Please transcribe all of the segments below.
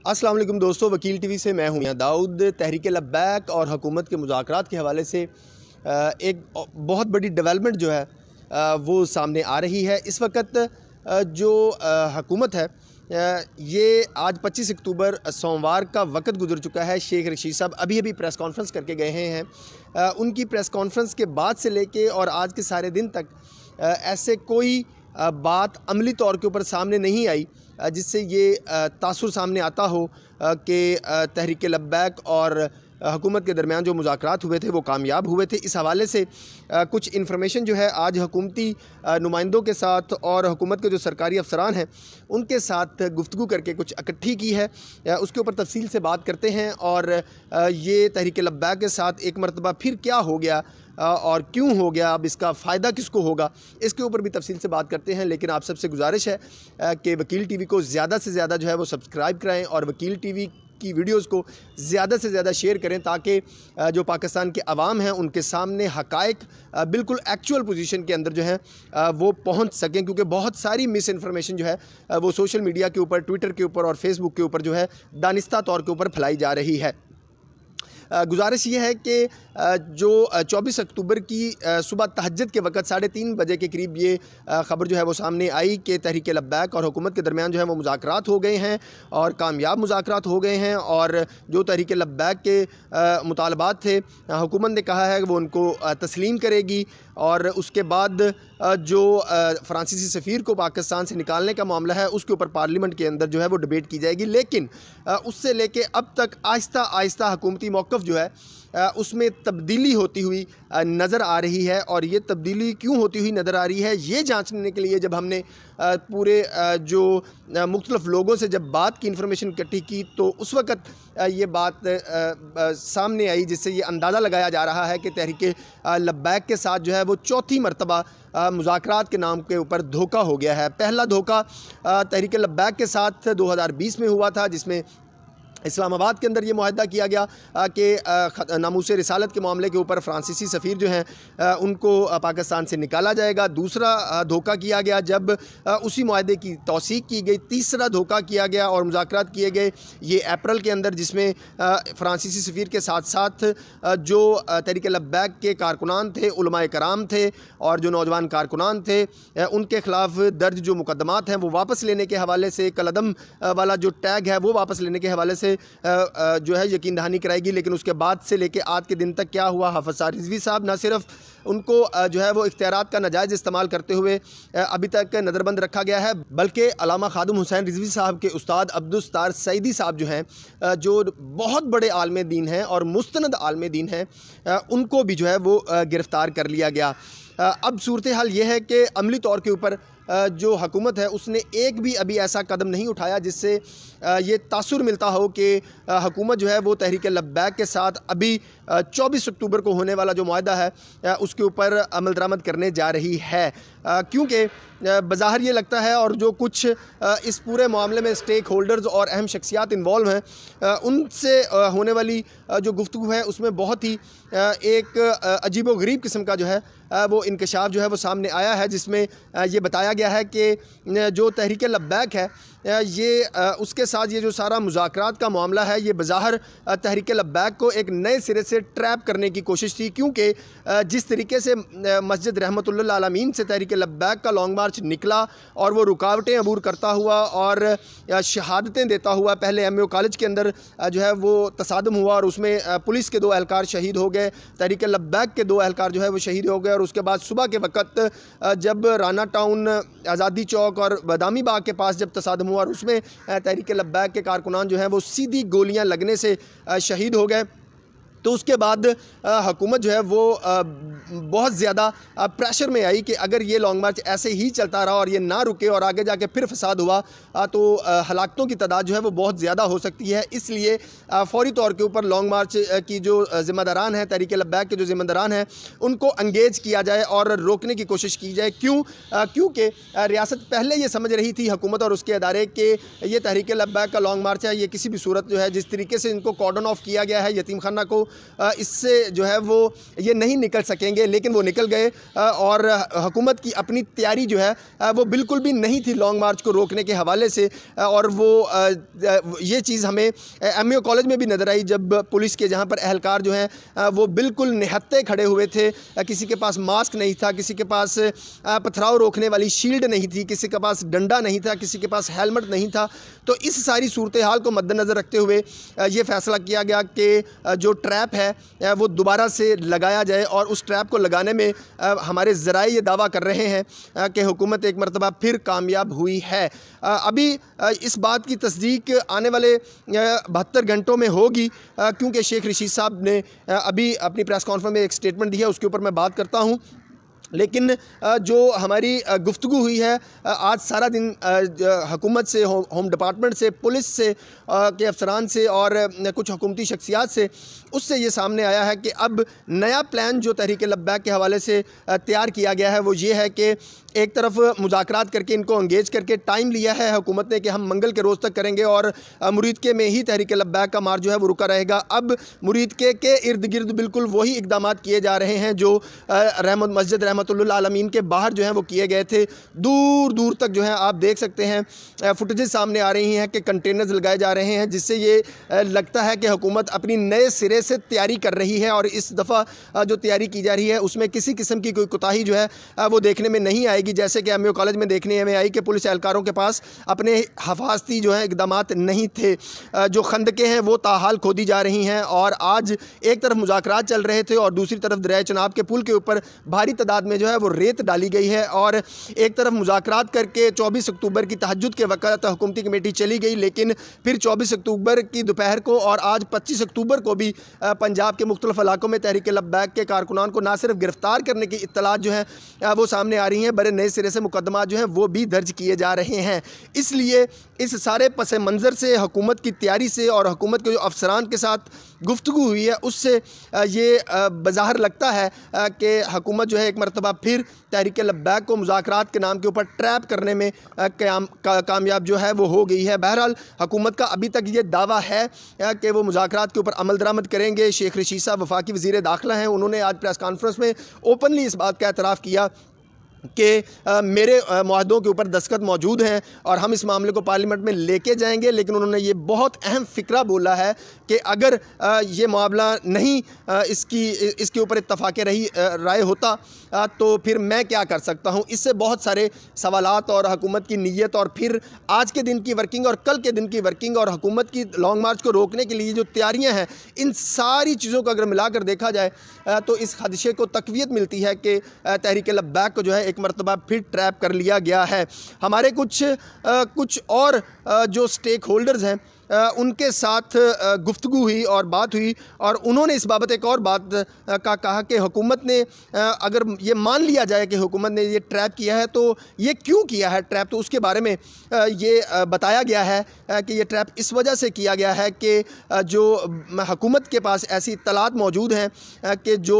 السلام علیکم دوستو، وکیل ٹی وی سے میں ہوں میاں داؤد۔ تحریک لبیک اور حکومت کے مذاکرات کے حوالے سے ایک بہت بڑی ڈیولپمنٹ جو ہے وہ سامنے آ رہی ہے۔ اس وقت جو حکومت ہے یہ آج 25 اکتوبر سوموار کا وقت گزر چکا ہے۔ شیخ رشید صاحب ابھی پریس کانفرنس کر کے گئے ہیں۔ ان کی پریس کانفرنس کے بعد سے لے کے اور آج کے سارے دن تک ایسے کوئی بات عملی طور کے اوپر سامنے نہیں آئی جس سے یہ تاثر سامنے آتا ہو کہ تحریک لبیک اور حکومت کے درمیان جو مذاکرات ہوئے تھے وہ کامیاب ہوئے تھے۔ اس حوالے سے کچھ انفارمیشن جو ہے آج حکومتی نمائندوں کے ساتھ اور حکومت کے جو سرکاری افسران ہیں ان کے ساتھ گفتگو کر کے کچھ اکٹھی کی ہے، اس کے اوپر تفصیل سے بات کرتے ہیں اور یہ تحریک لبیک کے ساتھ ایک مرتبہ پھر کیا ہو گیا اور کیوں ہو گیا، اب اس کا فائدہ کس کو ہوگا، اس کے اوپر بھی تفصیل سے بات کرتے ہیں۔ لیکن آپ سب سے گزارش ہے کہ وکیل ٹی وی کو زیادہ سے زیادہ جو ہے وہ سبسکرائب کرائیں اور وکیل ٹی وی کی ویڈیوز کو زیادہ سے زیادہ شیئر کریں تاکہ جو پاکستان کے عوام ہیں ان کے سامنے حقائق بالکل ایکچول پوزیشن کے اندر جو ہے وہ پہنچ سکیں، کیونکہ بہت ساری مس انفارمیشن جو ہے وہ سوشل میڈیا کے اوپر، ٹویٹر کے اوپر اور فیس بک کے اوپر جو ہے دانستہ طور کے اوپر پھیلائی جا رہی ہے۔ گزارش یہ ہے کہ جو 24 اکتوبر کی صبح تہجد کے وقت 3:30 بجے کے قریب یہ خبر جو ہے وہ سامنے آئی کہ تحریک لبیک اور حکومت کے درمیان جو ہے وہ مذاکرات ہو گئے ہیں اور کامیاب مذاکرات ہو گئے ہیں، اور جو تحریک لبیک کے مطالبات تھے حکومت نے کہا ہے کہ وہ ان کو تسلیم کرے گی، اور اس کے بعد جو فرانسیسی سفیر کو پاکستان سے نکالنے کا معاملہ ہے اس کے اوپر پارلیمنٹ کے اندر جو ہے وہ ڈیبیٹ کی جائے گی۔ لیکن اس سے لے کے اب تک آہستہ آہستہ حکومتی موقف جو ہے اس میں تبدیلی ہوتی ہوئی نظر آ رہی ہے، اور یہ تبدیلی کیوں ہوتی ہوئی نظر آ رہی ہے یہ جانچنے کے لیے جب ہم نے پورے جو مختلف لوگوں سے جب بات کی، انفارمیشن اکٹھی کی، تو اس وقت یہ بات سامنے آئی جس سے یہ اندازہ لگایا جا رہا ہے کہ تحریک لبیک کے ساتھ جو ہے وہ چوتھی مرتبہ مذاکرات کے نام کے اوپر دھوکہ ہو گیا ہے۔ پہلا دھوکہ تحریک لبیک کے ساتھ 2020 میں ہوا تھا، جس میں اسلام آباد کے اندر یہ معاہدہ کیا گیا کہ ناموس رسالت کے معاملے کے اوپر فرانسیسی سفیر جو ہیں ان کو پاکستان سے نکالا جائے گا۔ دوسرا دھوکہ کیا گیا جب اسی معاہدے کی توثیق کی گئی۔ تیسرا دھوکہ کیا گیا اور مذاکرات کیے گئے یہ اپریل کے اندر، جس میں فرانسیسی سفیر کے ساتھ ساتھ جو تحریک لبیک کے کارکنان تھے، علماء کرام تھے اور جو نوجوان کارکنان تھے ان کے خلاف درج جو مقدمات ہیں وہ واپس لینے کے حوالے سے، کالعدم والا جو ٹیگ ہے وہ واپس لینے کے حوالے سے جو ہے یقین دہانی کرائے گی۔ لیکن اس کے بعد سے لے کے آج کے دن تک کیا ہوا، حافظ صاحب رضوی صاحب نہ صرف ان کو جو ہے وہ اختیارات کا ناجائز استعمال کرتے ہوئے ابھی تک نظر بند رکھا گیا ہے، بلکہ علامہ خادم حسین رضوی صاحب کے استاد عبدالستار سعیدی صاحب جو ہیں جو بہت بڑے عالم دین ہیں اور مستند عالم دین ہیں، ان کو بھی جو ہے وہ گرفتار کر لیا گیا۔ اب صورتحال یہ ہے کہ عملی طور کے اوپر جو حکومت ہے اس نے ایک بھی ابھی ایسا قدم نہیں اٹھایا جس سے یہ تاثر ملتا ہو کہ حکومت جو ہے وہ تحریک لبیک کے ساتھ ابھی 24 اکتوبر کو ہونے والا جو معاہدہ ہے اس کے اوپر عمل درآمد کرنے جا رہی ہے، کیونکہ بظاہر یہ لگتا ہے، اور جو کچھ اس پورے معاملے میں سٹیک ہولڈرز اور اہم شخصیات انوالو ہیں ان سے ہونے والی جو گفتگو ہے اس میں بہت ہی ایک عجیب و غریب قسم کا جو ہے وہ انکشاف جو ہے وہ سامنے آیا ہے، جس میں یہ بتایا گیا ہے کہ جو تحریک لبیک ہے یہ اس کے ساتھ یہ جو سارا مذاکرات کا معاملہ ہے یہ بظاہر تحریک لبیک کو ایک نئے سرے سے ٹریپ کرنے کی کوشش تھی، کیونکہ جس طریقے سے مسجد رحمت اللہ عالمین سے تحریک لبیک کا لانگ مارچ نکلا اور وہ رکاوٹیں عبور کرتا ہوا اور شہادتیں دیتا ہوا، پہلے ایم او کالج کے اندر جو ہے وہ تصادم ہوا اور اس میں پولیس کے 2 اہلکار شہید ہو گئے، تحریک لبیک کے 2 اہلکار جو ہے وہ شہید ہو گئے، اور اس کے بعد صبح کے وقت جب رانا ٹاؤن، آزادی چوک اور بادامی باغ کے پاس جب تصادم ہوا اور اس میں تحریک لبیک کے کارکنان جو ہیں وہ سیدھی گولیاں لگنے سے شہید ہو گئے، تو اس کے بعد حکومت جو ہے وہ بہت زیادہ پریشر میں آئی کہ اگر یہ لانگ مارچ ایسے ہی چلتا رہا اور یہ نہ رکے اور آگے جا کے پھر فساد ہوا تو ہلاکتوں کی تعداد جو ہے وہ بہت زیادہ ہو سکتی ہے، اس لیے فوری طور کے اوپر لانگ مارچ کی جو ذمہ داران ہیں، تحریک لبیک کے جو ذمہ داران ہیں، ان کو انگیج کیا جائے اور روکنے کی کوشش کی جائے۔ کیونکہ ریاست پہلے یہ سمجھ رہی تھی، حکومت اور اس کے ادارے، کہ یہ تحریک لبیک کا لانگ مارچ ہے، یہ کسی بھی صورت جو ہے جس طریقے سے ان کو کارڈن آف کیا گیا ہے، یتیم خانہ کو اس سے جو ہے وہ یہ نہیں نکل سکیں گے، لیکن وہ نکل گئے اور حکومت کی اپنی تیاری جو ہے وہ بالکل بھی نہیں تھی لانگ مارچ کو روکنے کے حوالے سے، اور وہ یہ چیز ہمیں ایم اے کالج میں بھی نظر آئی جب پولیس کے جہاں پر اہلکار جو ہیں وہ بالکل نہتے کھڑے ہوئے تھے، کسی کے پاس ماسک نہیں تھا، کسی کے پاس پتھراؤ روکنے والی شیلڈ نہیں تھی، کسی کے پاس ڈنڈا نہیں تھا، کسی کے پاس ہیلمٹ نہیں تھا۔ تو اس ساری صورتحال کو مد نظر رکھتے ہوئے یہ فیصلہ کیا گیا کہ جو ٹریپ ہے وہ دوبارہ سے لگایا جائے، اور اس ٹریپ کو لگانے میں ہمارے ذرائع یہ دعویٰ کر رہے ہیں کہ حکومت ایک مرتبہ پھر کامیاب ہوئی ہے۔ ابھی اس بات کی تصدیق آنے والے 72 گھنٹوں میں ہوگی، کیونکہ شیخ رشید صاحب نے ابھی اپنی پریس کانفرنس میں ایک سٹیٹمنٹ دی ہے، اس کے اوپر میں بات کرتا ہوں۔ لیکن جو ہماری گفتگو ہوئی ہے آج سارا دن حکومت سے، ہوم ڈپارٹمنٹ سے، پولیس سے کے افسران سے اور کچھ حکومتی شخصیات سے، اس سے یہ سامنے آیا ہے کہ اب نیا پلان جو تحریک لبیک کے حوالے سے تیار کیا گیا ہے وہ یہ ہے کہ ایک طرف مذاکرات کر کے ان کو انگیج کر کے ٹائم لیا ہے حکومت نے کہ ہم منگل کے روز تک کریں گے، اور مرید کے میں ہی تحریک لبیک کا مارچ جو ہے وہ رکا رہے گا۔ اب مرید کے ارد گرد بالکل وہی اقدامات کیے جا رہے ہیں جو مسجد رحمت اللہ عالمین کے باہر جو ہیں وہ کیے گئے تھے۔ دور دور تک جو ہے آپ دیکھ سکتے ہیں فوٹیجز سامنے آ رہی ہیں کہ کنٹینرز لگائے جا رہے ہیں، جس سے یہ لگتا ہے کہ حکومت اپنی نئے سرے سے تیاری کر رہی ہے، اور اس دفعہ جو تیاری کی جا رہی ہے اس میں کسی قسم کی کوئی کوتاہی جو ہے وہ دیکھنے میں نہیں آئے گی، جیسے کہ ایم اے کالج میں دیکھنے میں آئی کہ پولیس اہلکاروں کے پاس اپنے حفاظتی جو ہیں اقدامات نہیں تھے۔ جو خندقیں ہیں وہ تاحال کھودی جا رہی ہیں، اور آج ایک طرف مذاکرات چل رہے تھے اور دوسری طرف دریائے چناب کے پل کے اوپر بھاری تعداد میں جو ہے وہ ریت ڈالی گئی ہے، اور ایک طرف مذاکرات کر کے 24 اکتوبر کی تہجد کے وقت حکومتی کمیٹی چلی گئی، لیکن پھر 24 اکتوبر کی دوپہر کو اور آج 25 اکتوبر کو بھی پنجاب کے مختلف علاقوں میں تحریک لبیک کے کارکنان کو نہ صرف گرفتار کرنے کی اطلاعات جو ہیں وہ سامنے آ رہی ہیں، بڑے نئے سرے سے مقدمات جو ہیں وہ بھی درج کیے جا رہے ہیں۔ اس لیے اس سارے پس منظر سے، حکومت کی تیاری سے اور حکومت کے جو افسران کے ساتھ گفتگو ہوئی ہے اس سے یہ بظاہر لگتا ہے کہ حکومت جو ہے ایک مرتبہ پھر تحریک لبیک کو مذاکرات کے نام کے اوپر ٹریپ کرنے میں کامیاب جو ہے وہ ہو گئی ہے۔ بہرحال حکومت کا ابھی تک یہ دعویٰ ہے کہ وہ مذاکرات کے اوپر عمل درآمد کریں گے۔ شیخ رشید صاحب وفاقی وزیر داخلہ ہیں، انہوں نے آج پریس کانفرنس میں اوپنلی اس بات کا اعتراف کیا کہ میرے معاہدوں کے اوپر دستخط موجود ہیں اور ہم اس معاملے کو پارلیمنٹ میں لے کے جائیں گے، لیکن انہوں نے یہ بہت اہم فکرہ بولا ہے کہ اگر یہ معاملہ نہیں اس کے اوپر اتفاق رائے ہوتا تو پھر میں کیا کر سکتا ہوں۔ اس سے بہت سارے سوالات اور حکومت کی نیت اور پھر آج کے دن کی ورکنگ اور کل کے دن کی ورکنگ اور حکومت کی لانگ مارچ کو روکنے کے لیے جو تیاریاں ہیں، ان ساری چیزوں کو اگر ملا کر دیکھا جائے تو اس خدشے کو تقویت ملتی ہے کہ تحریک لبیک کو جو ہے ایک مرتبہ پھر ٹریپ کر لیا گیا ہے۔ ہمارے کچھ اور جو سٹیک ہولڈرز ہیں ان کے ساتھ گفتگو ہوئی اور بات ہوئی، اور انہوں نے اس بابت ایک اور بات کا کہا کہ حکومت نے اگر یہ مان لیا جائے کہ حکومت نے یہ ٹریپ کیا ہے تو یہ کیوں کیا ہے ٹریپ، تو اس کے بارے میں یہ بتایا گیا ہے کہ یہ ٹریپ اس وجہ سے کیا گیا ہے کہ جو حکومت کے پاس ایسی اطلاعات موجود ہیں کہ جو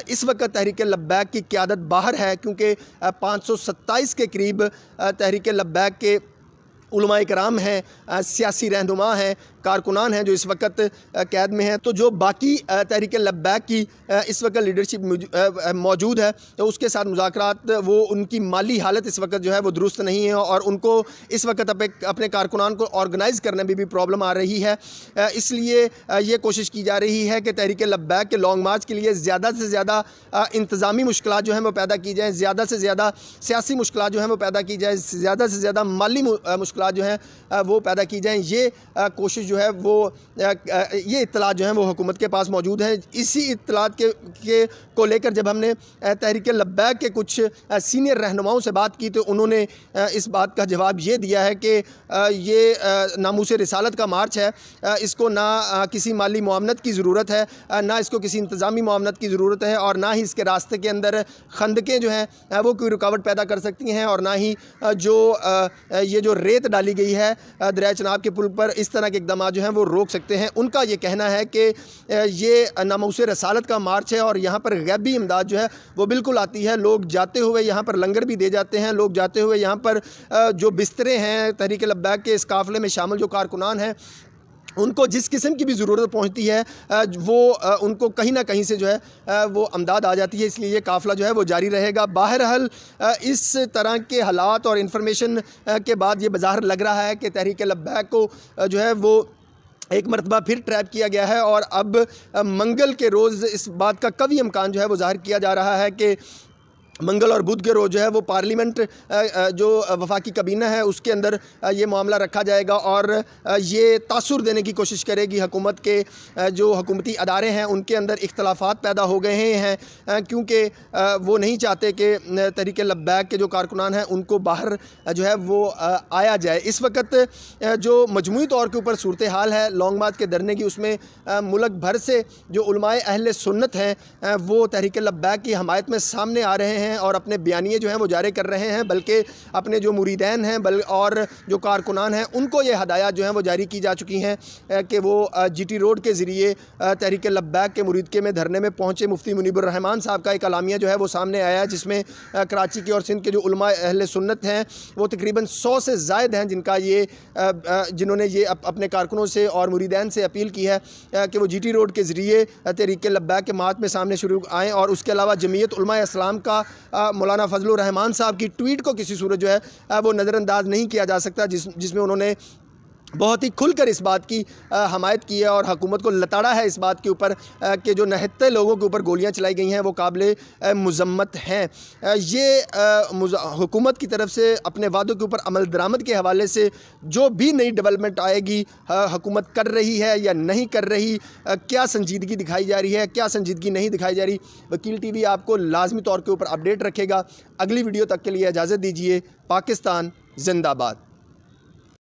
اس وقت تحریک لبیک کی قیادت باہر ہے، کیونکہ 527 کے قریب تحریک لبیک کے علماء کرام ہیں، سیاسی رہنما ہیں، کارکنان ہیں جو اس وقت قید میں ہیں۔ تو جو باقی تحریک لبیک کی اس وقت لیڈرشپ موجود ہے تو اس کے ساتھ مذاکرات، وہ ان کی مالی حالت اس وقت جو ہے وہ درست نہیں ہے، اور ان کو اس وقت اپنے کارکنان کو آرگنائز کرنے میں بھی پرابلم آ رہی ہے۔ اس لیے یہ کوشش کی جا رہی ہے کہ تحریک لبیک کے لانگ مارچ کے لیے زیادہ سے زیادہ انتظامی مشکلات جو ہیں وہ پیدا کی جائیں، زیادہ سے زیادہ سیاسی مشکلات جو ہیں وہ پیدا کی جائیں، زیادہ سے زیادہ مالی مشکلات جو ہیں وہ پیدا کی جائیں۔ یہ کوشش جو ہے وہ یہ اطلاعات جو ہیں وہ حکومت کے پاس موجود ہیں۔ اسی اطلاعات کو لے کر جب ہم نے تحریک لبیک کے کچھ سینئر رہنماؤں سے بات کی تو انہوں نے اس بات کا جواب یہ دیا ہے کہ یہ ناموس رسالت کا مارچ ہے، اس کو نہ کسی مالی معاونت کی ضرورت ہے، نہ اس کو کسی انتظامی معاونت کی ضرورت ہے، اور نہ ہی اس کے راستے کے اندر خندقیں جو ہیں وہ کوئی رکاوٹ پیدا کر سکتی ہیں، اور نہ ہی یہ جو ریت ڈالی گئی ہے دریائے چناب کے پل پر، اس طرح کے اقدامات جو ہیں وہ روک سکتے ہیں۔ ان کا یہ کہنا ہے کہ یہ ناموس رسالت کا مارچ ہے اور یہاں پر غیبی امداد جو ہے وہ بالکل آتی ہے، لوگ جاتے ہوئے یہاں پر لنگر بھی دے جاتے ہیں، لوگ جاتے ہوئے یہاں پر جو بسترے ہیں تحریک لبیک کے اس قافلے میں شامل جو کارکنان ہیں ان کو جس قسم کی بھی ضرورت پہنچتی ہے وہ ان کو کہیں نہ کہیں سے جو ہے وہ امداد آ جاتی ہے، اس لیے یہ قافلہ جو ہے وہ جاری رہے گا۔ بہرحال اس طرح کے حالات اور انفارمیشن کے بعد یہ بظاہر لگ رہا ہے کہ تحریک لبیک کو جو ہے وہ ایک مرتبہ پھر ٹریپ کیا گیا ہے، اور اب منگل کے روز اس بات کا قوی امکان جو ہے وہ ظاہر کیا جا رہا ہے کہ منگل اور بدھ کے روز جو ہے وہ پارلیمنٹ جو وفاقی کابینہ ہے اس کے اندر یہ معاملہ رکھا جائے گا، اور یہ تاثر دینے کی کوشش کرے گی حکومت کے جو حکومتی ادارے ہیں ان کے اندر اختلافات پیدا ہو گئے ہیں، کیونکہ وہ نہیں چاہتے کہ تحریک لبیک کے جو کارکنان ہیں ان کو باہر جو ہے وہ آیا جائے۔ اس وقت جو مجموعی طور کے اوپر صورتحال ہے لانگ مارچ کے دھرنے کی، اس میں ملک بھر سے جو علماء اہل سنت ہیں وہ تحریک لبیک کی حمایت میں سامنے آ رہے ہیں اور اپنے بیانیے جو ہیں وہ جاری کر رہے ہیں، بلکہ اپنے جو مریدین ہیں اور جو کارکنان ہیں ان کو یہ ہدایات جو ہیں وہ جاری کی جا چکی ہیں کہ وہ جی ٹی روڈ کے ذریعے تحریک لبیک کے مریدکے میں دھرنے میں پہنچے۔ مفتی منیب الرحمان صاحب کا ایک اعلامیہ جو ہے وہ سامنے آیا ہے، جس میں کراچی کے اور سندھ کے جو علماء اہل سنت ہیں وہ تقریباً 100 سے زائد ہیں جنہوں نے یہ اپنے کارکنوں سے اور مریدین سے اپیل کی ہے کہ وہ جی ٹی روڈ کے ذریعے تحریک لبیک کے مات میں سامنے شروع آئیں، اور اس کے علاوہ جمعیت علماء اسلام کا مولانا فضل الرحمان صاحب کی ٹویٹ کو کسی صورت جو ہے وہ نظر انداز نہیں کیا جا سکتا، جس میں انہوں نے بہت ہی کھل کر اس بات کی حمایت کی ہے اور حکومت کو لتاڑا ہے اس بات کے اوپر کہ جو نہتے لوگوں کے اوپر گولیاں چلائی گئی ہیں وہ قابل مذمت ہیں۔ یہ حکومت کی طرف سے اپنے وعدوں کے اوپر عمل درآمد کے حوالے سے جو بھی نئی ڈیولپمنٹ آئے گی، حکومت کر رہی ہے یا نہیں کر رہی، کیا سنجیدگی دکھائی جا رہی ہے، کیا سنجیدگی نہیں دکھائی جا رہی، وکیل ٹی وی آپ کو لازمی طور کے اوپر اپڈیٹ رکھے گا۔ اگلی ویڈیو تک کے لیے اجازت دیجیے۔ پاکستان زندہ باد۔